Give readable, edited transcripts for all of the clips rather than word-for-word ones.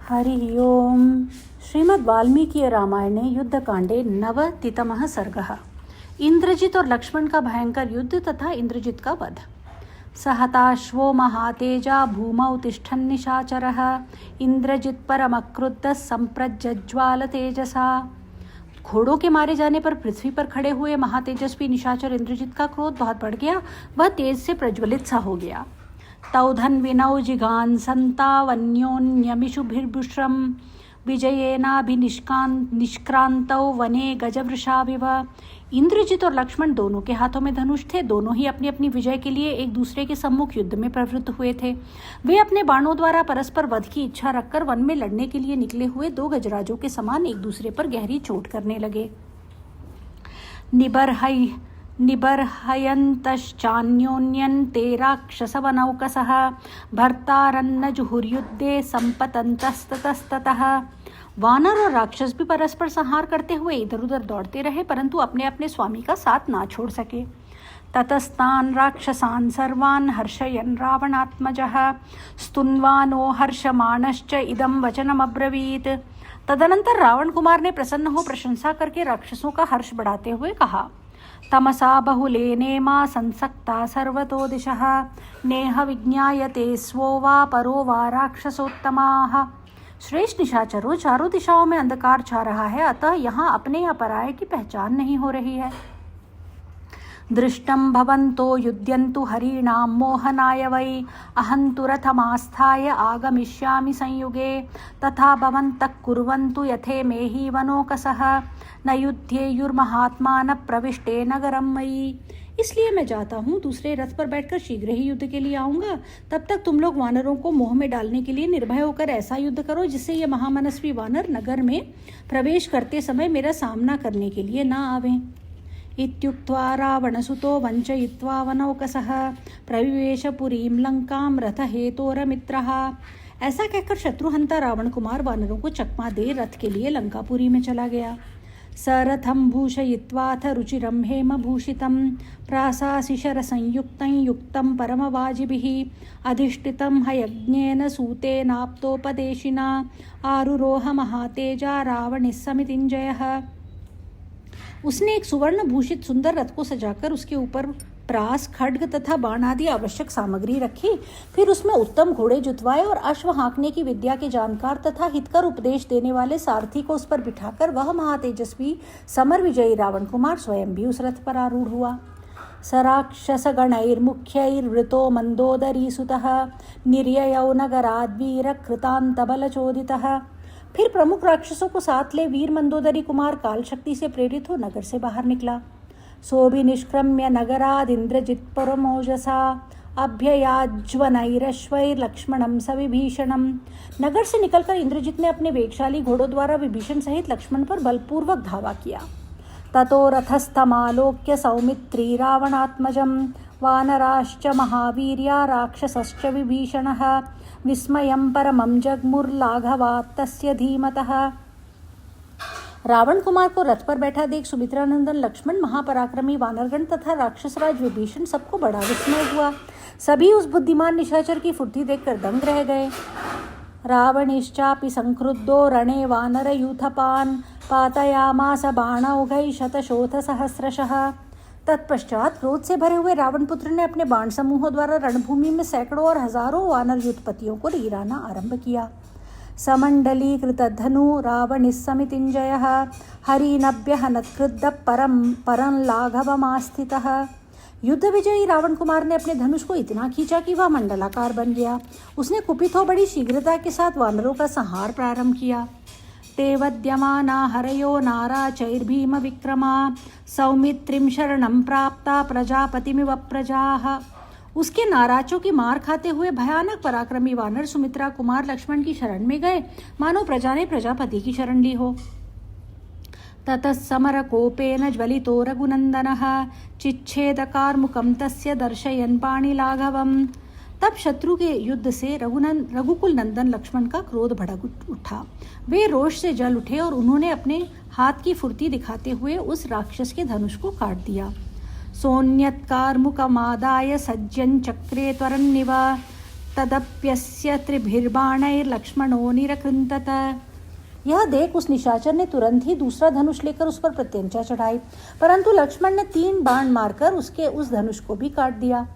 हरि ओम। श्रीमद् वाल्मीकि रामायणे युद्धकांडे नवतितमः सर्गः। इंद्रजित और लक्ष्मण का भयंकर युद्ध तथा इंद्रजित का वध। सहताश्वो महातेजा भूमौ तिष्ठन् निशाचरः इंद्रजित परमक्रुद्धः संप्रज्ज्वाल तेजसा। घोड़ों के मारे जाने पर पृथ्वी पर खड़े हुए महातेजस्वी निशाचर इंद्रजित का क्रोध बहुत बढ़ गया। वह तेज से प्रज्वलित सा हो गया। तौ धन्विनौ जिगान संतावन्योन्यमिषुभिर्भुषम् विजयेनाभिनिष्क्रान्तौ वने गजवृषाविव। इंद्रजित और लक्ष्मण दोनों के हाथों में धनुष थे। दोनों ही अपनी अपनी विजय के लिए एक दूसरे के सम्मुख युद्ध में प्रवृत्त हुए थे। वे अपने बाणों द्वारा परस्पर वध की इच्छा रखकर वन में लड़ने के लिए निकले हुए दो गजराजों के समान एक दूसरे पर गहरी चोट करने लगे। निबर्हयन्तश्चान्योन्यन्ते राक्षसवनौकसः भर्तारन्न जुहुर्युद्धे संपतन्तस्ततस्ततः। वानर और राक्षस भी परस्पर संहार करते हुए इधर उधर दौड़ते रहे, परंतु अपने अपने स्वामी का साथ ना छोड़ सके। ततस्तान् राक्षसान् सर्वान् हर्षयन् रावणात्मजः स्तुन्वानो हर्षमाणश्च इदं वचनमब्रवीत्। तदनंतर रावण कुमार ने प्रसन्न हो प्रशंसा करके राक्षसों का हर्ष बढ़ाते हुए कहा, तमसा बहुलेनेमा संसक्ता सर्वतो दिशः नेह विज्ञायते स्वो वा परो वा राक्षसोत्तमाः। श्रेष्ठ निशाचरों, चारों दिशाओं में अंधकार छा रहा है, अतः यहाँ अपने या पराये की पहचान नहीं हो रही है। दृष्टं भवन्तो युध्यन्तु हरीणां मोहनाय वै अहन्तु रथमास्थाय आगमिष्यामि संयुगे तथा भवन्तः कुर्वन्तु यथेमेहि वनोकसः न युध्येयुर्महात्मा न प्रविष्टे नगरं मयि। इसलिए मैं जाता हूँ, दूसरे रथ पर बैठकर शीघ्र ही युद्ध के लिए आऊँगा। तब तक तुम लोग वानरों को मोह में डालने के लिए निर्भय होकर ऐसा युद्ध करो जिससे ये महामनस्वी वानर नगर में प्रवेश करते समय मेरा सामना करने के लिए न आवें। इत्युक्त्वा रावणसुतो वञ्चयित्वा वनौकसः प्रविवेश पुरीं लंकां रथहेतोरमित्रः। ऐसा कहकर शत्रुहंता रावण कुमार वानरों को चकमा दे रथ के लिए लंकापुरी में चला गया। सरथं भूषयित्वाथ रुचिरं हेमभूषितं प्रासाशिशरसंयुक्तं युक्तं परमवाजिभिः अधिष्ठितं हयज्ञेन सूतेनाप्तोपदेशिना आरुरोह महातेजा रावणिः समितिञ्जयः। उसने एक सुवर्ण भूषित सुंदर रथ को सजाकर उसके ऊपर प्रास, खड्ग तथा बाण आदि आवश्यक सामग्री रखी। फिर उसमें उत्तम घोड़े जुतवाए और अश्व हाँकने की विद्या के जानकार तथा हितकर उपदेश देने वाले सारथी को उस पर बिठाकर वह महातेजस्वी समर विजयी रावण कुमार स्वयं भी उस रथ पर आरूढ़ हुआ। सराक्षसगणैर्मुख्यैर्वृतो मंदोदरी सुतः निर्ययौ नगराद्वीर कृतान्तबलचोदितः। फिर प्रमुख राक्षसों को साथ ले वीर मंदोदरी कुमार काल शक्ति से प्रेरित हो नगर से बाहर निकला। सोभि निष्क्रम्य नगरादिन्द्रजित् परमोजसा अभ्ययाज्वनैरश्वैर्लक्ष्मणं सविभीषणम्। नगर से निकलकर इंद्रजित ने अपने वेगशाली घोड़ों द्वारा विभीषण सहित लक्ष्मण पर बलपूर्वक धावा किया। ततो रथस्थमालोक्य सौमित्री रावणात्मजं वानराश्च महावीर्या राक्षसश्च विभीषणः विस्मयं परमं जग्मुर्लाघवात् तस्य धीमतः। रावण कुमार को रथ पर बैठा देख सुमित्रानंदन लक्ष्मण, महापराक्रमी वानरगण तथा राक्षसराज विभीषण सबको बड़ा विस्मय हुआ। सभी उस बुद्धिमान निशाचर की फुर्ती देखकर दंग रह गए। रावणिश्चापि संक्रुद्धो रणे वानरयूथपान् पातयामास बाणौघैः शतशोथसहस्रशः। तत्पश्चात क्रोध से भरे हुए रावण पुत्र ने अपने बाण समूहों द्वारा रणभूमि में सैकड़ों और हजारों वानर युद्धपतियों को गिराना आरंभ किया। समंडलीकृत धनु रावणिः समितिञ्जयः हरिनभ्यहनत्कृद्ध परं लाघवमास्थितः। युद्ध विजयी रावण कुमार ने अपने धनुष को इतना खींचा कि वह मंडलाकार बन गया। उसने कुपित हो बड़ी शीघ्रता के साथ वानरों का संहार प्रारंभ किया। ते वद्यमाना हरयो नाराचैर्भीम विक्रमा सौमित्रिं शरणं प्राप्ता प्रजापतिमिव प्रजाः। उसके नाराचों की मार खाते हुए भयानक पराक्रमी वानर सुमित्रा कुमार लक्ष्मण की शरण में गए, मानो प्रजा ने प्रजापति की शरण ली हो। ततः समरकोपेन ज्वलितो रघुनंदनः चिच्छेदकारमुकं तस्य दर्शयन् पाणिलाघवम्। तब शत्रु के युद्ध से रघुकुल नंदन लक्ष्मण का क्रोध भड़क उठा। वे रोष से जल उठे और उन्होंने अपने हाथ की फुर्ती दिखाते हुए उस राक्षस के धनुष को काट दिया। सोन्यत्कारमुकमादाय सज्जन चक्रे त्वरन्निव तदप्यस्य त्रिभिर्बाणैर्लक्ष्मणो निरकृन्तत। यह देख उस निशाचर ने तुरंत ही दूसरा धनुष लेकर उस पर प्रत्यंचा चढ़ाई, परंतु लक्ष्मण ने 3 बाण मारकर उसके उस धनुष को भी काट दिया।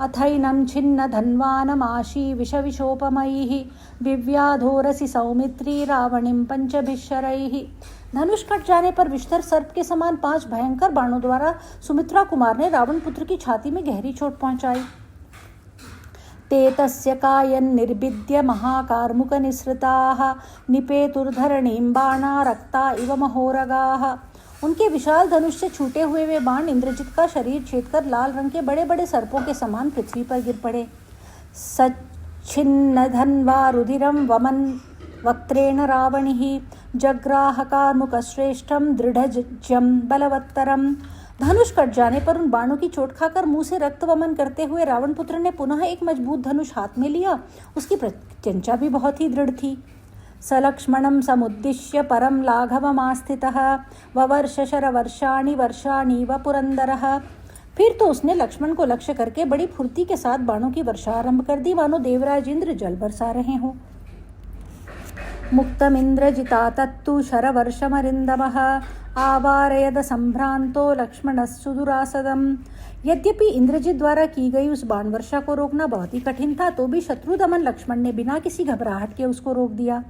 अथैनं छिन्न धन्वानमाशी विषविशोपमैः विव्याधोरसि सौमित्री रावणीं पंचभिश्शरैः। धनुष कट जाने पर विषधर सर्प के समान 5 भयंकर बाणों द्वारा सुमित्रा कुमार ने रावण पुत्र की छाती में गहरी चोट पहुंचाई। ते तस्य कायं निर्भिद्य महाकार्मुक निसृताः निपेतुर्धरणीं बाणा रक्ता इव महोरगाः। उनके विशाल धनुष से छूटे हुए वे बाण इंद्रजित का शरीर छेदकर लाल रंग के बड़े बड़े सर्पों के समान पृथ्वी पर गिर पड़े। सच्छिन्न धन्वा रुधिरं वमन वक्त्रेण रावणिः जग्राह कार्मुक श्रेष्ठम दृढ़जं बलवत्तरम। धनुष कट जाने पर उन बाणों की चोट खाकर मुंह से रक्त वमन करते हुए रावण पुत्र ने पुनः एक मजबूत धनुष हाथ में लिया। उसकी प्रत्यंचा भी बहुत ही दृढ़ थी। सलक्ष्मणं समुद्दिश्य परम लाघवमास्थितः ववर्ष शरवर्षाणि वर्षाणीव पुरंदरः। फिर तो उसने लक्ष्मण को लक्ष्य करके बड़ी फुर्ती के साथ बाणों की वर्षा आरंभ कर दी, मानो देवराज इंद्र जल बरसा रहे हों। मुक्तमिंद्रजिता तत्तु शरवर्षमरिन्दमः आवारयद संभ्रांतो लक्ष्मणस्सु दुरासदम्। यद्यपि इंद्रजित द्वारा की गई उस बाण वर्षा को रोकना बहुत ही कठिन था, तो भी शत्रु दमन लक्ष्मण ने बिना किसी घबराहट के उसको रोक दिया।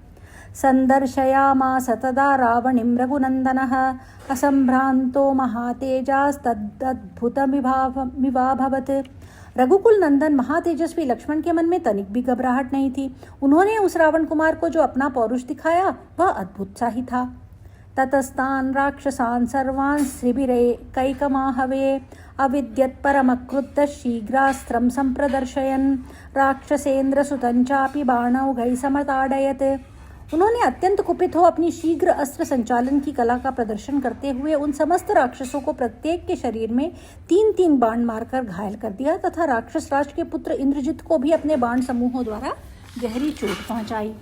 संदर्शयामास तदा रावणीं रघुनंदनः असंभ्रांतो महातेजास्तदद्भुतमिवाभवत्। रघुकुल नंदन महातेजस्वी लक्ष्मण के मन में तनिक भी घबराहट नहीं थी। उन्होंने उस रावण कुमार को जो अपना पौरुष दिखाया वह अद्भुत सा ही था। ततस्तान् राक्षसान् सर्वान् शिबिरैकैकमाहवे अविद्यत् परमक्रुद्ध शीघ्रास्त्रं संप्रदर्शयन् राक्षसेन्द्रसुतं चापि बाणौघैः समताडयत्। उन्होंने अत्यंत कुपित हो अपनी शीघ्र अस्त्र संचालन की कला का प्रदर्शन करते हुए उन समस्त राक्षसों को प्रत्येक के शरीर में 3-3 बाण मारकर घायल कर दिया तथा राक्षस राज के पुत्र इंद्रजित को भी अपने बाण समूहों द्वारा गहरी चोट पहुंचाई।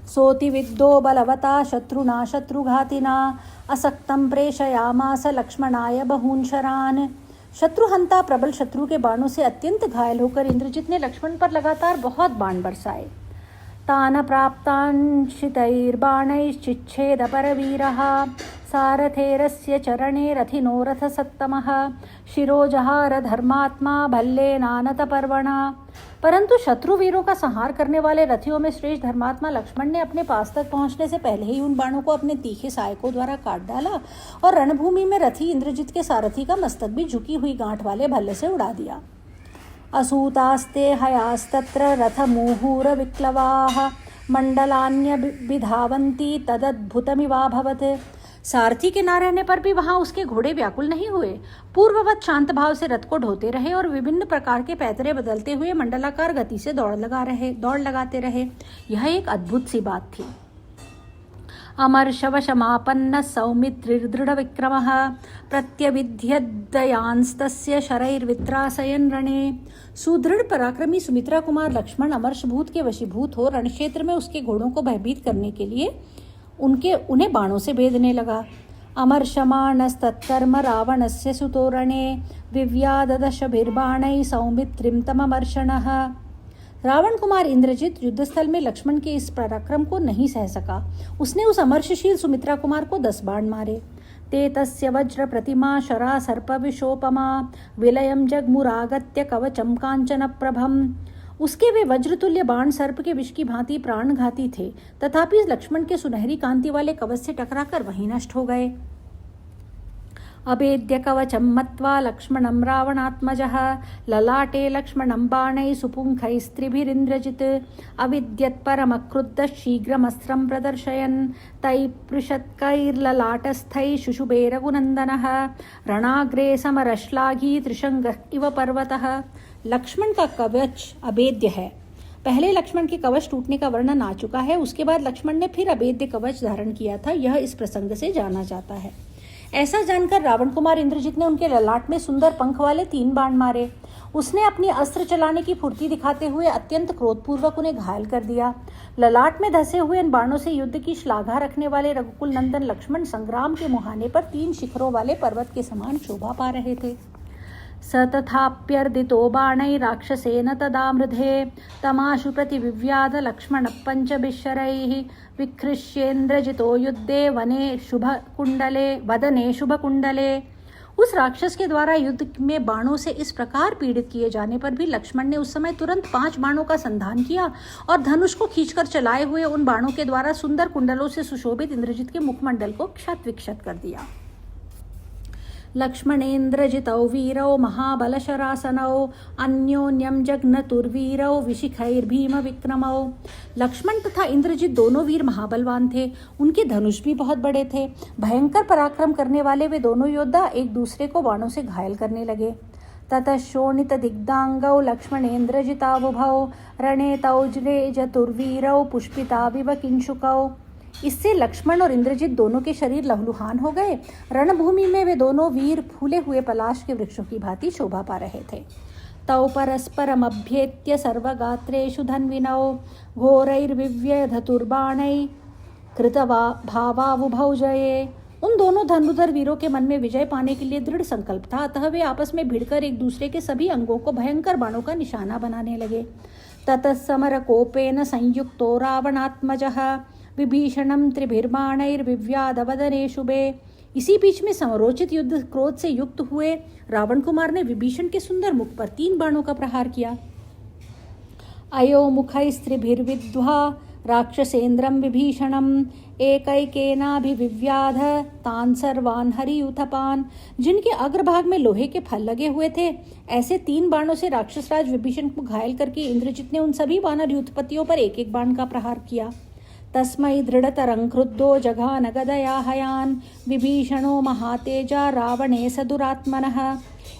सोति विद्दो बलवता शत्रुना शत्रुघातिना असक्तं प्रेषयामास लक्ष्मणाय बहून् शरान्। शत्रुहंता प्रबल शत्रु के बाणों से अत्यंत घायल होकर इंद्रजित ने लक्ष्मण पर लगातार बहुत बाण बरसाए। तान प्राप्तांशितैर्बाणैश्चिच्छेद परवीरः सारथेरस्य चरणे रथिनो रथसत्तमः शिरोजहार धर्मात्मा भल्लेनानत पर्वणा। परंतु शत्रुवीरों का संहार करने वाले रथियों में श्रेष्ठ धर्मात्मा लक्ष्मण ने अपने पास तक पहुंचने से पहले ही उन बाणों को अपने तीखे सहायकों द्वारा काट डाला और रणभूमि में रथी इंद्रजित के सारथी का मस्तक भी झुकी हुई गांठ वाले भल्ले से उड़ा दिया। असूतास्ते हयास्तत्र रथमुहूर विक्लवाः मंडलान्यभिधावन्ति तदद्भुतमिवाभवत्। सारथी के न रहने पर भी वहां उसके घोड़े व्याकुल नहीं हुए, पूर्ववत शांत भाव से रथ को ढोते रहे और विभिन्न प्रकार के पैतरे बदलते हुए मंडलाकार गति से दौड़ लगाते रहे। यह एक अद्भुत सी बात थी। अमर्षवशमापन्न सौमित्रिर्दृढ़ विक्रमः प्रत्यविध्यदयांस्तस्य शरैर्वित्रासयन् रणे। सुदृढ़ पराक्रमी सुमित्रा कुमार लक्ष्मण अमर्षभूत के वशीभूत हो रणक्षेत्र में उसके घोड़ों को भयभीत करने के लिए उन्हें बाणों से भेदने लगा। अमर्षमाणस्तत्कर्म रावणस्य सुतोरणे विव्याददशभिर्बाणैः सौमित्रिं तममर्षणः। रावण कुमार इंद्रजित युद्धस्थल में लक्ष्मण के इस पराक्रम को नहीं सह सका। उसने उस अमर्षशील सुमित्रा कुमार को 10 बाण मारे। ते तस्य वज्र प्रतिमा शरा सर्प विशोपमा विलयम जगमुरागत्य कवचम कांचन प्रभम। उसके वे वज्रतुल्य बाण सर्प के विष की भांति प्राणघाती थे, तथापि लक्ष्मण के सुनहरी कांति वाले कवच से टकराकर वहीं नष्ट हो गए। अभेद्य कवचं मत्वा लक्ष्मणं रावणात्मजः ललाटे लक्ष्मणं बाणैः सुपुंखैस्त्रिभिरिन्द्रजित् अविद्यत् परमक्रुद्धः शीघ्रमस्त्रं प्रदर्शयन् तैः पृषत्कैर्ललाटस्थैः शुशुभे रघुनन्दनः रणाग्रे समरश्लाघी त्रिशंगः इव पर्वतः। लक्ष्मण का कवच अभेद्य है। पहले लक्ष्मण के कवच टूटने का वर्णन आ चुका है, उसके बाद लक्ष्मण ने फिर अभेद्य कवच धारण किया था, यह इस प्रसंग से जाना जाता है। ऐसा जानकर रावण कुमार इंद्रजित ने उनके ललाट में सुंदर पंख वाले 3 बाण मारे। उसने अपनी अस्त्र चलाने की फुर्ती दिखाते हुए अत्यंत क्रोधपूर्वक उन्हें घायल कर दिया। ललाट में धसे हुए इन बाणों से युद्ध की श्लाघा रखने वाले रघुकुल नंदन लक्ष्मण संग्राम के मुहाने पर 3 शिखरों वाले पर्वत के समान शोभा पा रहे थे। स तथाप्यर्दितो बाणैः राक्षसेन तदा मृधे तमाशु प्रतिविव्याध लक्ष्मणः पञ्चभिश्शरैः विकृष्येन्द्रजितो युद्धे वदने शुभकुण्डले। उस राक्षस के द्वारा युद्ध में बाणों से इस प्रकार पीड़ित किए जाने पर भी लक्ष्मण ने उस समय तुरंत 5 बाणों का संधान किया और धनुष को खींचकर चलाए हुए उन बाणों के द्वारा सुंदर कुंडलों से सुशोभित इंद्रजित के मुखमंडल को क्षत विक्षत कर दिया। लक्ष्मणेन्द्रजितौ वीरौ महाबलशरासनौ अन्योन्यं जघ्नतुर्वीरौ विशिखैर्भीम विक्रमौ। लक्ष्मण तथा इंद्रजित दोनों वीर महाबलवान थे। उनके धनुष भी बहुत बड़े थे। भयंकर पराक्रम करने वाले वे दोनों योद्धा एक दूसरे को बाणों से घायल करने लगे। ततः शोणित दिग्धांगौ लक्ष्मणेन्द्रजितावुभौ रणे तौज्रे जतुर्वीरौ पुष्पिताविव किंशुकौ। इससे लक्ष्मण और इंद्रजित दोनों के शरीर लहूलुहान हो गए। रणभूमि में वे दोनों वीर फूले हुए पलाश के वृक्षों की भांति शोभा पा रहे थे। तौ परस्परमभ्येत्य सर्वगात्रेषु धन्विनौ घोरैर्विव्यधतुर्बाणैः कृतवा भावावुभौ जये। उन दोनों धनुधर वीरों के मन में विजय पाने के लिए दृढ़ संकल्प था, अतः वे आपस में भिड़कर एक दूसरे के सभी अंगों को भयंकर बाणों का निशाना बनाने लगे। ततः समरकोपेन संयुक्तो रावणात्मजः विभीषणं त्रिभिर्बाणैर्विव्याधवदने शुभे। इसी बीच में समरोचित युद्ध क्रोध से युक्त हुए रावण कुमार ने विभीषण के सुंदर मुख पर 3 बाणों का प्रहार किया। अयो मुखैस्त्रिभिर्विद्ध्वा राक्षसेन्द्रं विभीषणम् एकैकेनाभिविव्याध तान् सर्वान् हरियूथपान्। जिनके अग्रभाग में लोहे के फल लगे हुए थे, ऐसे 3 बाणों से राक्षसराज विभीषण को घायल करके इंद्रजित ने उन सभी वानर यूथपतियों पर एक एक बाण का प्रहार किया। तस्मै दृढ़तरं क्रुद्धो जघान गदया हयान् विभीषणो महातेजा रावणे स दुरात्मनः।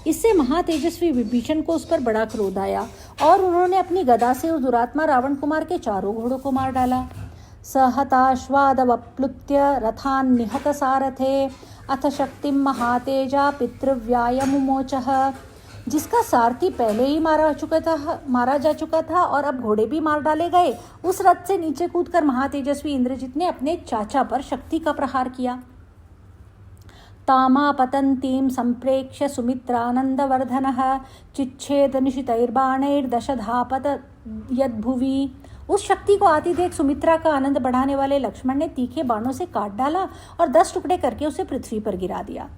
इससे महातेजस्वी विभीषण को उस पर बड़ा क्रोध आया और उन्होंने अपनी गदा से उस दुरात्मा रावण कुमार के 4 घोड़ों को मार डाला। स हताश्वादवप्लुत्य रथान् निहत सारथे अथ शक्तिं महातेजा पितृव्यायमुमोचः। जिसका सारथी पहले ही मारा जा चुका था और अब घोड़े भी मार डाले गए, उस रथ से नीचे कूदकर महातेजस्वी इंद्रजित ने अपने चाचा पर शक्ति का प्रहार किया। तामापतन्तीं संप्रेक्ष्य सुमित्रानंदवर्धनः चिच्छेद निशितैर्बाणैर्दशधापत यद्भुवि। उस शक्ति को आती देख सुमित्रा का आनंद बढ़ाने वाले लक्ष्मण ने तीखे बाणों से काट डाला और 10 टुकड़े करके उसे पृथ्वी पर गिरा दिया।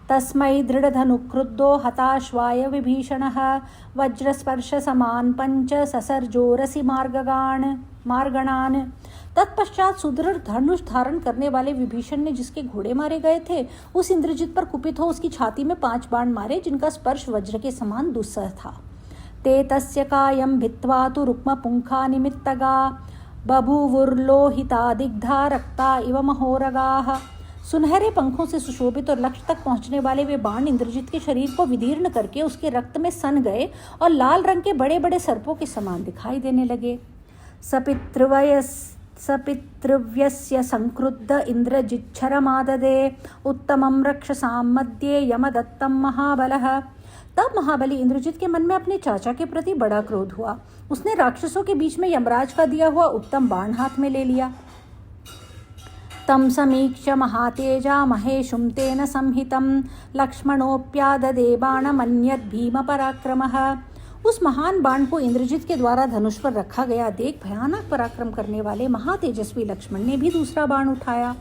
तस्मै दृढ़धनुक्रुद्धो हताश्वाय विभीषणः वज्रस्पर्श समान पंच ससर्जोरसि मार्गणान्। तत्पश्चात सुदृढ़ धनुष धारण करने वाले विभीषण ने जिसके घोड़े मारे गए थे, उस इंद्रजित पर कुपित हो उसकी छाती में 5 बाण मारे, जिनका स्पर्श वज्र के समान दुस्सह था। ते तस्य कायं भित्त्वा तु रुक्मपुंखा निमित्तगा बभूवुर्लोहिता दिग्धा रक्ता इव महोरगाः। सुनहरे पंखों से सुशोभित और लक्ष्य तक पहुंचने वाले वे बाण इंद्रजित के शरीर को विदीर्ण करके उसके रक्त में सन गए और लाल रंग के बड़े बड़े सर्पों के समान दिखाई देने लगे। सपितृव्यस्य संक्रुद्ध इंद्रजिच्छरमाददे उत्तमं रक्षसां मध्ये यमदत्तं महाबलः। तब महाबली इंद्रजित के मन में अपने चाचा के प्रति बड़ा क्रोध हुआ। उसने राक्षसों के बीच में यमराज का दिया हुआ उत्तम बाण हाथ में ले लिया। तम समीक्ष्य महातेजा महेशुं तेन संहितं लक्ष्मणोऽप्याददे बाणमन्यद् भीम पराक्रमः। उस महान बाण को इंद्रजित के द्वारा धनुष पर रखा गया देख भयानक पराक्रम करने वाले महातेजस्वी लक्ष्मण ने भी दूसरा बाण उठाया।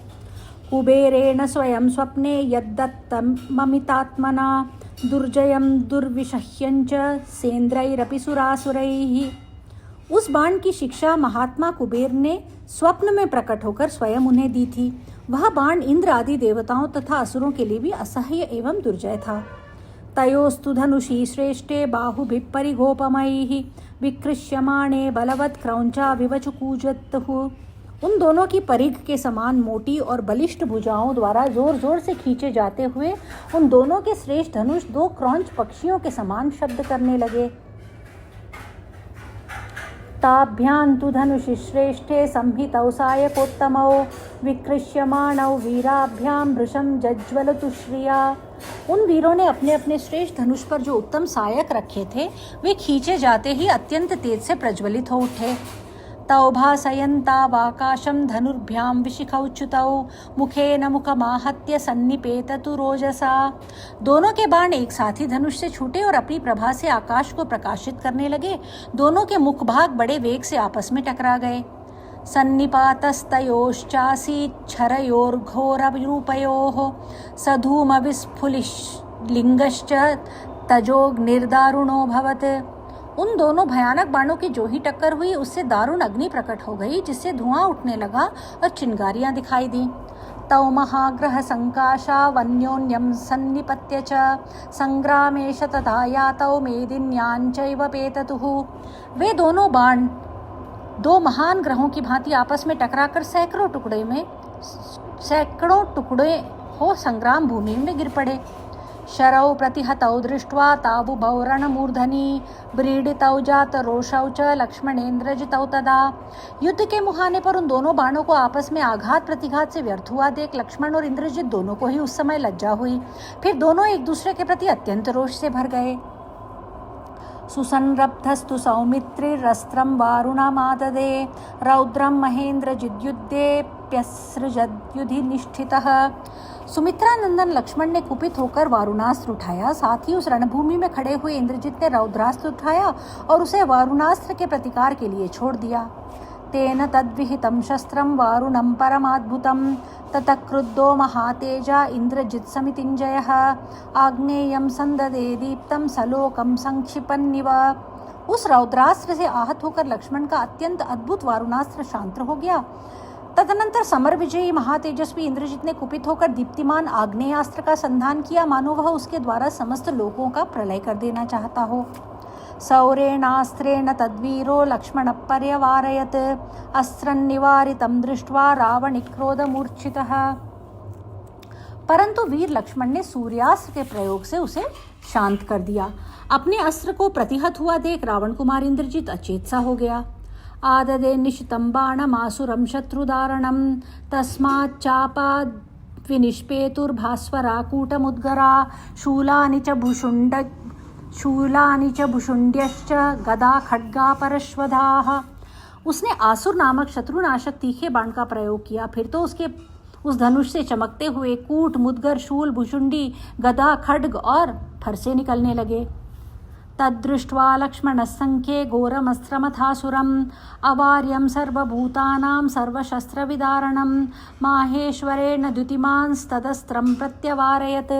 कुबेरेण स्वयं स्वप्ने यद्दत्तममितात्मना दुर्जयं दुर्विशह्यंच सेन्द्रैरपि सुरासुरैः। उस बाण की शिक्षा महात्मा कुबेर ने स्वप्न में प्रकट होकर स्वयं उन्हें दी थी। वह बाण इंद्र आदि देवताओं तथा असुरों के लिए भी असह्य एवं दुर्जय था। तयोस्तु धनुषी श्रेष्ठे बाहुभिः परिघोपमैः विकृष्यमाणे बलवत् क्रौंचा विवचुकूजतुः। उन दोनों की परिघ के समान मोटी और बलिष्ठ भुजाओं द्वारा जोर जोर से खींचे जाते हुए उन दोनों के श्रेष्ठ धनुष 2 क्रौंच पक्षियों के समान शब्द करने लगे। ताभ्यां तु धनुषि श्रेष्ठे संहितौ सायकोत्तमौ विकृष्यमाणौ वीराभ्यां भृशं जज्ज्वलतु श्रिया। उन वीरों ने अपने अपने श्रेष्ठ धनुष पर जो उत्तम सायक रखे थे, वे खींचे जाते ही अत्यंत तेज से प्रज्वलित हो उठे। तौ भासयन्तावाकाशं धनुर्भ्यां विशिखौच्युतौ मुखेन मुखमाहत्य सन्निपेततु रोजसा। दोनों के बाण एक साथ ही धनुष से छूटे और अपनी प्रभा से आकाश को प्रकाशित करने लगे। दोनों के मुख भाग बड़े वेग से आपस में टकरा गए। सन्निपातस्तयोश्चासीच्छरयोर्घोररूपयोः सधूमविस्फुलिङ्गश्च तजोग्निर्दारुणोऽभवत्। उन दोनों भयानक बाणों की जो ही टक्कर हुई उससे दारुण अग्नि प्रकट हो गई, जिससे धुआं उठने लगा और चिंगारियां दिखाई दी। तौ महाग्रह संकाशा वन्योन्यं सन्निपत्य च संग्रामेश तथा यातौ मेदिन्यांचैव पेततुः। वे दोनों बाण दो महान ग्रहों की भांति आपस में टकराकर सैकड़ों टुकड़े हो संग्राम भूमि में गिर पड़े। शरौ प्रतिहतौ दृष्ट्वा तावुभौ रणमूर्धनि व्रीडितौ जात रोषौ च लक्ष्मणेन्द्रजितौ तदा। युद्ध के मुहाने पर उन दोनों बाणों को आपस में आघात प्रतिघात से व्यर्थ हुआ देख लक्ष्मण और इंद्रजित दोनों को ही उस समय लज्जा हुई। फिर दोनों एक दूसरे के प्रति अत्यंत रोष से भर गए। सुसंरब्धस्तु सौमित्रिरस्त्रं वारुणमाददे रौद्रं महेन्द्रजिद्युद्धेऽप्यसृजद्युधि निष्ठितः। सुमित्रा नंदन लक्ष्मण ने कुपित होकर वारुणास्त्र उठाया। साथ ही उस रणभूमि में खड़े हुए इंद्रजित ने रौद्रास्त्र उठाया और उसे वारुणास्त्र के प्रतिकार के लिए छोड़ दिया। तेन तद्विहितं शस्त्रं वारुणं परमाद्भुतं ततः क्रुद्धो महातेजा इंद्रजित् समितिञ्जयः आग्नेयं संददे दीप्तं सलोकं संक्षिपन्निव। उस रौद्रास्त्र से आहत होकर लक्ष्मण का अत्यंत अद्भुत वारुणास्त्र शांत हो गया। तदनंतर समर विजयी महातेजस्वी इंद्रजित ने कुपित होकर दीप्तिमान आग्नेयास्त्र का संधान किया, मानो वह उसके द्वारा समस्त लोकों का प्रलय कर देना चाहता हो। सौरेणास्त्रेण तद्वीरो लक्ष्मण पर्यवारयत् अस्त्रन्निवारितं दृष्ट्वा रावणिक्रोधमूर्छितः। परंतु वीर लक्ष्मण ने सूर्यास्त्र के प्रयोग से उसे शांत कर दिया। अपने अस्त्र को प्रतिहत हुआ देख रावण कुमार इंद्रजित अचेत सा हो गया। आददे निशितं बाणमासुरं शत्रुदारणं तस्माच्चापाद्विनिष्पेतुर्भास्वराकूटमुद्गरा शूलानि च भुषुण्ड्यश्च गदा खड्गा परश्वधाः। उसने आसुर नामक शत्रुनाशक तीखे बाण का प्रयोग किया। फिर तो उस धनुष से चमकते हुए कूट, मुद्गर, शूल, भुषुंडी, गदा, खड्ग और फरसे निकलने लगे। तद्दृष्ट्वा लक्ष्मणस्संख्ये घोरमस्त्रमथासुरम् अवार्यं सर्वभूतानां सर्वशस्त्रविदारणं माहेश्वरेण द्युतिमांस्तदस्त्रं प्रत्यवारयत्।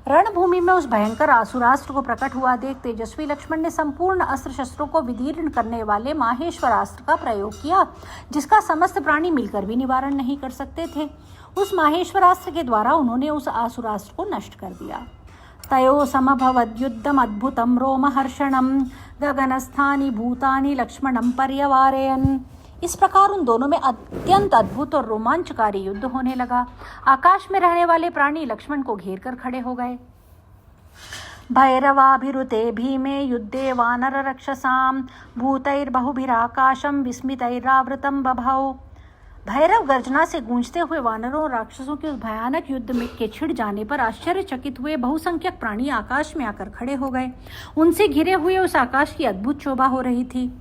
रणभूमि में उस भयंकर आसुरास्त्र को प्रकट हुआ देख तेजस्वी लक्ष्मण ने संपूर्ण अस्त्र शस्त्रों को विदीर्ण करने वाले माहेश्वरास्त्र का प्रयोग किया, जिसका समस्त प्राणी मिलकर भी निवारण नहीं कर सकते थे। उस माहेश्वरास्त्र के द्वारा उन्होंने उस आसुरास्त्र को नष्ट कर दिया। तयो समभवद्युद्धम अद्भुतं रोमहर्षणं गगनस्थानि भूतानि लक्ष्मणं पर्यवारयन्। इस प्रकार उन दोनों में अत्यंत अद्भुत और रोमांचकारी युद्ध होने लगा। आकाश में रहने वाले प्राणी लक्ष्मण को घेर कर खड़े हो गए। भैरवाभिरुते भीमे युद्धे वानर रक्षसां भूतैर्बहुभिराकाशं विस्मितैरावृतं बभौ। भैरव गर्जना से गूंजते हुए वानरों और राक्षसों के उस भयानक युद्ध में के छिड़ जाने पर आश्चर्यचकित हुए बहुसंख्यक प्राणी आकाश में आकर खड़े हो गए। उनसे घिरे हुए उस आकाश की अद्भुत शोभा हो रही थी।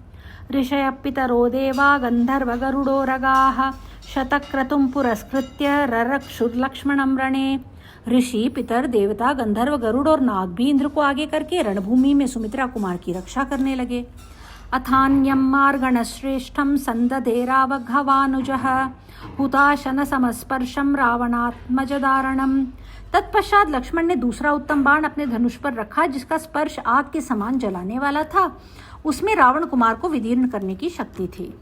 ऋषय पितरो देवा गंधर्व गरुडो रगाः शतक्रतुं पुरस्कृत्य ररक्षुर्लक्ष्मणं रणे। ऋषि, पितर, देवता, गंधर्व, गरुड़ और नाग भी इंद्र को आगे करके रणभूमि में सुमित्रा कुमार की रक्षा करने लगे। अथान्यं मार्गणश्रेष्ठं संदधे रावघवानुजः हुताशन समस्पर्शं रावणात्मजदारणम्। तत्पश्चात लक्ष्मण ने दूसरा उत्तम बाण अपने धनुष पर रखा, जिसका स्पर्श आग के समान जलाने वाला था। उसमें रावण कुमार को विदीर्ण करने की शक्ति थी।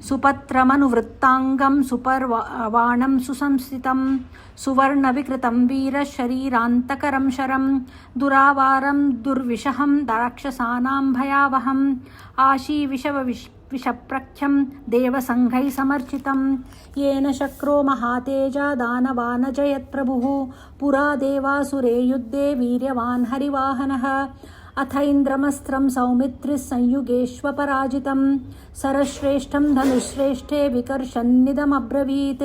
सुपत्रमनुवृत्तांगं सुपर्वाणं सुसंस्थितं सुवर्ण विकृतं वीर शरीरान्तकरं शरं दुरावारं दुर्विषहं राक्षसानां भयावहम् आशीविषप्रख्यं देवसंघैः समर्चितं येन शक्रो महातेजा दानवानजयत् प्रभुः पुरा देवासुरे युद्धे वीर्यवान् हरिवाहनः अथैन्द्रमस्त्रं सौमित्रिः संयुगेष्वपराजितं सरश्रेष्ठं धनुश्रेष्ठे विकर्षन्निदमब्रवीत्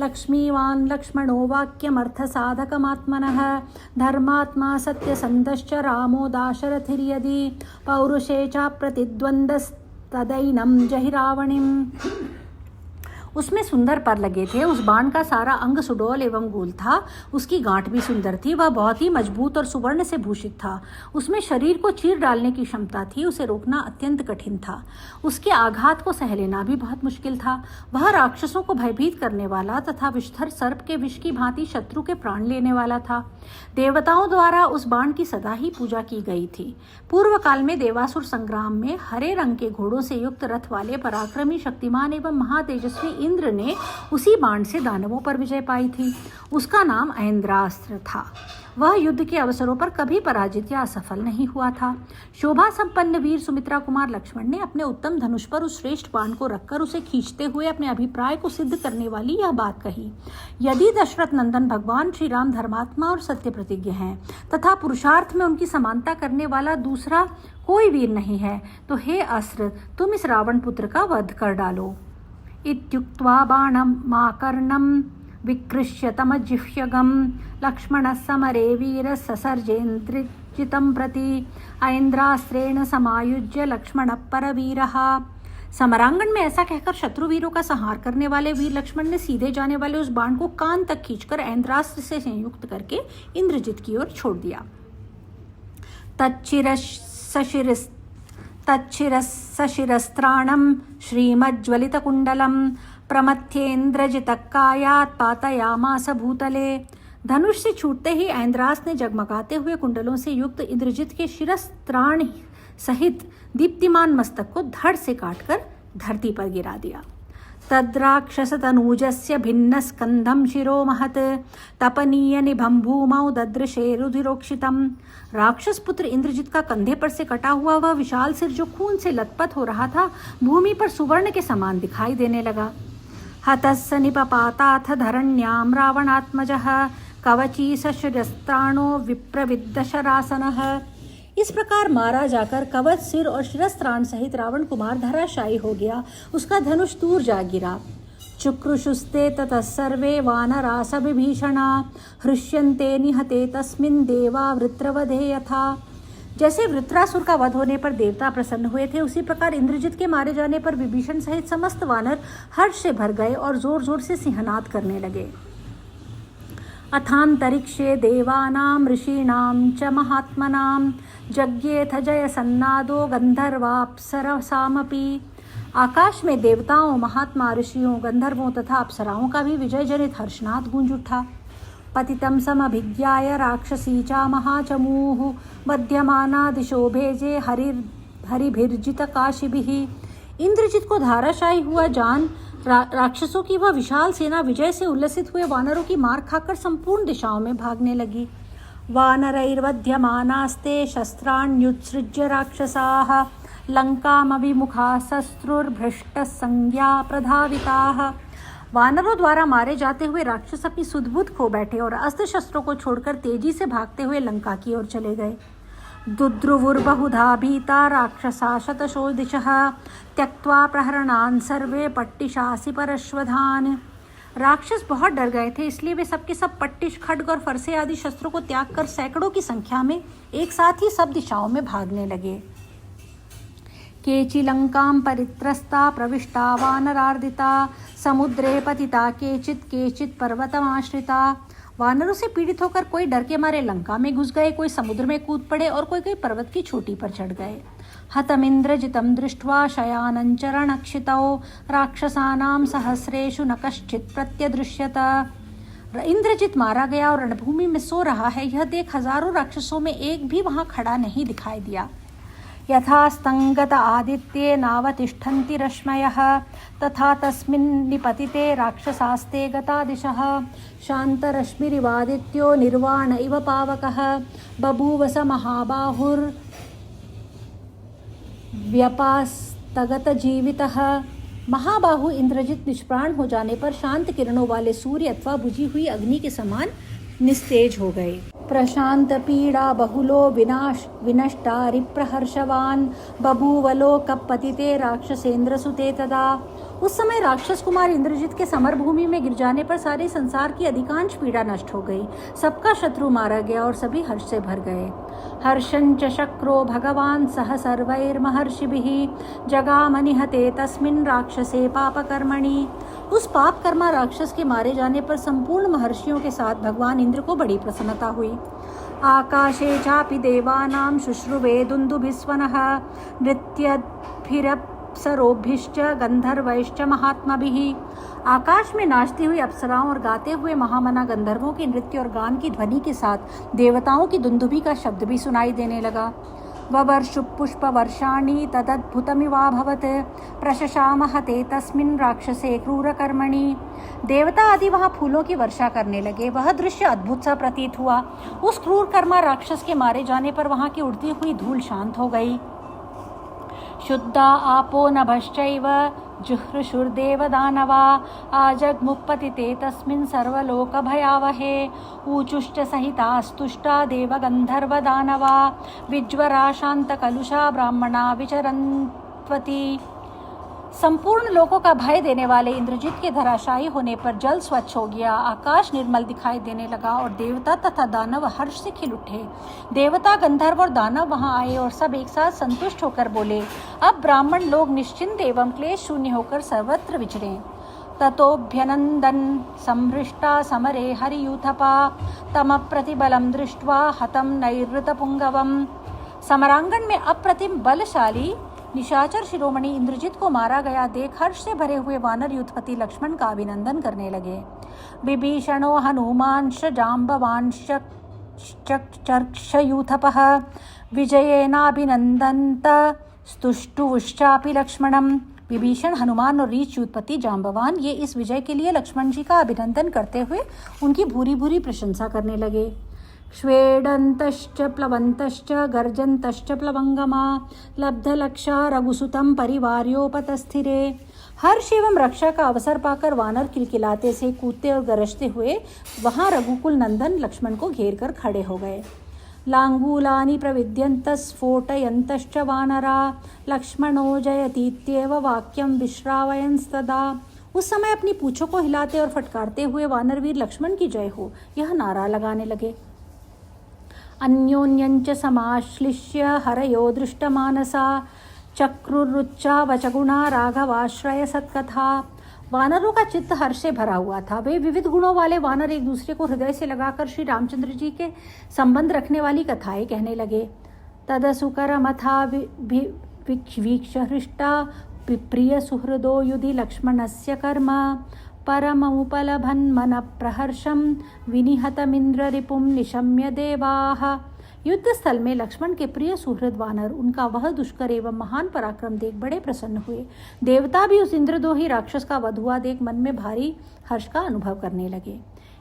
लक्ष्मीवान् लक्ष्मणो वाक्यमर्थसाधकमात्मनः धर्मात्मा सत्यसन्धश्च रामो दाशरथिर्यदि पौरुषे च प्रतिद्वन्द्वस्तु तदैनं जहिरावणिम्। उसमें सुंदर पर लगे थे। उस बाण का सारा अंग सुडौल एवं गोल था। उसकी गांठ भी सुंदर थी। वह बहुत ही मजबूत और सुवर्ण से भूषित था। उसमें शरीर को चीर डालने की क्षमता थी। उसे रोकना अत्यंत कठिन था। उसके आघात को सह लेना भी बहुत मुश्किल था। वह राक्षसों को भयभीत करने वाला तथा विषधर सर्प के विष की भांति शत्रु के प्राण लेने वाला था। देवताओं द्वारा उस बाण की सदा ही पूजा की गई थी। पूर्व काल में देवासुर संग्राम में हरे रंग के घोड़ों से युक्त रथ वाले पराक्रमी, शक्तिमान एवं महातेजस्वी इंद्र ने उसी बाण से दानवों पर विजय पाई थी। उसका नाम ऐन्द्रास्त्र था। वह युद्ध के अवसरों पर कभी पराजित या असफल नहीं हुआ था। शोभा संपन्न वीर सुमित्रा कुमार लक्ष्मण ने अपने उत्तम धनुष पर उस श्रेष्ठ बाण को रखकर उसे खींचते हुए अपने अभिप्राय को सिद्ध करने वाली यह बात कही, यदि दशरथ नंदन भगवान श्री राम धर्मात्मा और सत्य प्रतिज्ञ हैं तथा पुरुषार्थ में उनकी समानता करने वाला दूसरा कोई वीर नहीं है, तो हे अस्त्र, तुम इस रावण पुत्र का वध कर डालो। इत्युक्त्वा बाणमाकर्णं विकृष्य तमजिह्यगं लक्ष्मणः समरे वीरः ससर्जेन्द्रजितं प्रति ऐन्द्रास्त्रेण समायुज्य लक्ष्मणः परवीरः। समरांगण में ऐसा कहकर शत्रुवीरों का संहार करने वाले वीर लक्ष्मण ने सीधे जाने वाले उस बाण को कान तक खींचकर ऐन्द्रास्त्र से संयुक्त करके इंद्रजित की ओर छोड़ दिया। तच्छिरस्त्राणं श्रीमज्ज्वलितकुण्डलं प्रमथ्येन्द्रजितकायात् पातयामास भूतले। धनुष से छूटते ही ऐन्द्रास ने जगमगाते हुए कुंडलों से युक्त इंद्रजित के शिरस्त्राण सहित दीप्तिमान मस्तक को धड़ से काटकर धरती पर गिरा दिया। तद्राक्षसतनूजस्य भिन्नस्कन्धं शिरो महत् तपनीय निभं भूमौ ददृशे रुधिरोक्षितम्। राक्षस पुत्र इंद्रजित का कंधे पर से कटा हुआ वह विशाल सिर, जो खून से लथपथ हो रहा था, भूमि पर सुवर्ण के समान दिखाई देने लगा। हतस्य निपपाताथ धरण्यां रावणात्मजः कवची सशिरस्त्राणो विप्रविद्धशरासनः। इस प्रकार मारा जाकर कवच, सिर और शिरस्त्राण सहित रावण कुमार धराशायी हो गया। उसका धनुष दूर जा गिरा। चुक्रुशुस्ते ततः सर्वे वानरास विभीषणा हृष्यन्ते निहते तस्मिन् देवा वृत्रवधे यथा। जैसे वृत्रासुर का वध होने पर देवता प्रसन्न हुए थे, उसी प्रकार इंद्रजित के मारे जाने पर विभीषण सहित समस्त वानर हर्ष से भर गए और जोर जोर से सिंहनाद करने लगे। अथांतरिक्षे देवानां ऋषीणां च महात्मनां जज्ञेथ जय सन्नादो गंधर्वाप्सरसामपि। आकाश में देवताओं, महात्मा, ऋषियों, गंधर्वों तथा अप्सराओं का भी विजय जनित हर्षनाद गूंज उठा। पतितं समभिज्ञाय राक्षसी चा महाचमूः बध्यमाना दिशो भेजे हरिभिर्जित काशिभिः। इंद्रजित को धाराशायी हुआ जान राक्षसों की वह विशाल सेना विजय से उल्लसित हुए वानरों की मार खाकर संपूर्ण दिशाओं में भागने लगी। वानरैर्वध्यमानास्ते शस्त्राण्युत्सृज्य राक्षसाः लंकामभिमुखा शस्त्रुर्भ्रष्टसंज्ञा प्रधाविताः। वानरों द्वारा मारे जाते हुए राक्षस अपनी सुध-बुध खो बैठे और अस्त्र शस्त्रों को छोड़कर तेजी से भागते हुए लंका की ओर चले गए। दुद्रुवुर्बहुधा भीता राक्षसा शतशो दिशः त्यक्त्वा प्रहरणान् सर्वे पट्टिशासि परश्वधान्। राक्षस बहुत डर गए थे, इसलिए वे सबके सब पट्टिश, खड्ग और फरसे आदि शस्त्रों को त्याग कर सैकड़ों की संख्या में एक साथ ही सब दिशाओं में भागने लगे। केचि लंकां परित्रस्ता प्रविष्टा वानरार्दिता समुद्रे पतिता केचित् पर्वतमाश्रिता। वानरों से पीड़ित होकर कोई डर के मारे लंका में घुस गए, कोई समुद्र में कूद पड़े और कोई पर्वत की चोटी पर चढ़ गए। हतमिन्द्रजितं दृष्ट्वा शयानं चरणक्षितौ राक्षसानां सहस्रेषु न कश्चित् प्रत्यदृश्यत। इंद्रजित मारा गया और रणभूमि में सो रहा है, यह देख हजारों राक्षसों में एक भी वहां खड़ा नहीं दिखाई दिया। यथास्तंगत आदित्ये नावतिष्ठन्ति रश्मयः तथा तस्मिन् निपतिते राक्षसास्ते गता दिशः शान्तरश्मिरिवादित्यो निर्वाण इव पावकः बभूव स महाबाहुर्व्यपास्तगतजीवितः। महाबाहु इंद्रजित निष्प्राण हो जाने पर शांत किरणों वाले सूर्य अथवा बुझी हुई अग्नि के समान निस्तेज हो गए। प्रशांत पीड़ा बहुलो विनष्टारि प्रहर्षवान बभूवलो कपतिते राक्षसेंद्र सुते तदा। उस समय राक्षस कुमार इंद्रजित के समर भूमि में गिर जाने पर सारे संसार की अधिकांश पीड़ा नष्ट हो गई, सबका शत्रु मारा गया और सभी हर्ष से भर गए। हर्षं च शक्रो भगवान सह सर्वैर्महर्षिभिः जगामनिहते तस्मिन् राक्षसे पापकर्मणि। उस पाप कर्मा राक्षस के मारे जाने पर संपूर्ण महर्षियों के साथ भगवान इंद्र को बड़ी प्रसन्नता हुई। आकाशे चापि देवानां शुश्रुवे दुन्दुभिस्वनः नृत्यभिरप्सरोभिश्च गंधर्वैश्च महात्मभिः। आकाश में नाचती हुई अप्सराओं और गाते हुए महामना गंधर्वों के नृत्य और गान की ध्वनि के साथ देवताओं की दुंदुभी का शब्द भी सुनाई देने लगा। ववर्षु पुष्पवर्षाणि तदद्भुतमिवाभवत् प्रशशामः ते तस्मिन् राक्षसे क्रूरकर्मणि। देवता आदि वहाँ फूलों की वर्षा करने लगे। वह दृश्य अद्भुत सा प्रतीत हुआ। उस क्रूर कर्मा राक्षस के मारे जाने पर वहाँ की उड़ती हुई धूल शांत हो गई। शुद्धा आपो नभश्चैव जुहृषुर्देवदानवा आजग्मुपतिते तस्मिन् सर्वलोकभयावहे। ऊचुश्च सहितास्तुष्टा देवगन्धर्वदानवा विज्वरा शान्तकलुषा ब्राह्मणा विचरन्त्वति। संपूर्ण लोकों का भय देने वाले इंद्रजित के धराशायी होने पर जल स्वच्छ हो गया, आकाश निर्मल दिखाई देने लगा और देवता तथा दानव हर्ष से खिल उठे। देवता, गंधर्व और दानव वहां आए और सब एक साथ संतुष्ट होकर बोले, अब ब्राह्मण लोग निश्चिंत एवं क्लेश शून्य होकर सर्वत्र विचरें। ततोऽभ्यनन्दन् संहृष्टा समरे हरियूथपा तमप्रतिबलं दृष्ट्वा हतं नैरृतपुंगवम्। समरांगण में अप्रतिम बलशाली निशाचर शिरोमणि इंद्रजित को मारा गया देख हर्ष से भरे हुए वानर युद्धपति लक्ष्मण का अभिनंदन करने लगे। विभीषणो हनुमांश्च जाम्बवांश्च चर्क्षयूथपः विजयेनाभिनन्दन्त स्तुष्टुश्चापि लक्ष्मणम्। विभीषण, हनुमान और रीछ युद्धपति जाम्बवान ये इस विजय के लिए लक्ष्मण जी का अभिनंदन करते हुए उनकी भूरी भूरी प्रशंसा करने लगे। श्वेडन्तश्च प्लवन्तश्च गर्जन्तश्च प्लवंगमा लब्धलक्षा रघुसुतं परिवार्योपतस्थिरे। हर्ष एवं रक्षा का अवसर पाकर वानर किलकिलाते से कूदते और गरजते हुए वहां रघुकुल नंदन लक्ष्मण को घेर कर खड़े हो गए। लांगूलानि प्रविद्यन्तस्फोटयन्तश्च वानरा लक्ष्मणो जयतीत्येव वाक्यं विश्रावयंस्तदा। उस समय अपनी पूंछों को हिलाते और फटकारते हुए वानरवीर लक्ष्मण की जय हो यह नारा लगाने लगे। अन्योन्यंच समाश्लिष्य हरयो दृष्टमानसा चक्रुरुच्चा वचगुणा राघवाश्रय सत्कथा। वानरों का चित्त हर्ष से भरा हुआ था। वे विविध गुणों वाले वानर एक दूसरे को हृदय से लगाकर श्री रामचंद्र जी के संबंध रखने वाली कथाएं कहने लगे। तदसुकरमथा वीक्ष हृष्टा प्रिय सुहृदो युधि लक्ष्मणस्य कर्म परममुपलभन् मन प्रहर्षं विनिहतमिन्द्र रिपुं निशम्य देवाः। युद्ध स्थल में लक्ष्मण के प्रिय सुहृद वानर उनका वह दुष्कर एवं महान पराक्रम देख बड़े प्रसन्न हुए। देवता भी उस इंद्रद्रोही राक्षस का वध हुआ देख मन में भारी हर्ष का अनुभव करने लगे।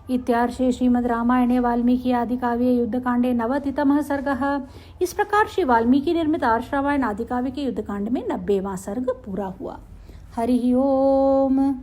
इत्यार्षे श्रीमद् रामायणे वाल्मीकि आदि काव्ये युद्धकांडे 90तमः सर्गः। इस प्रकार श्री वाल्मीकि निर्मित आर्ष रामायण आदि काव्य के युद्धकांड में 90वां सर्ग पूरा हुआ। हरि ओम।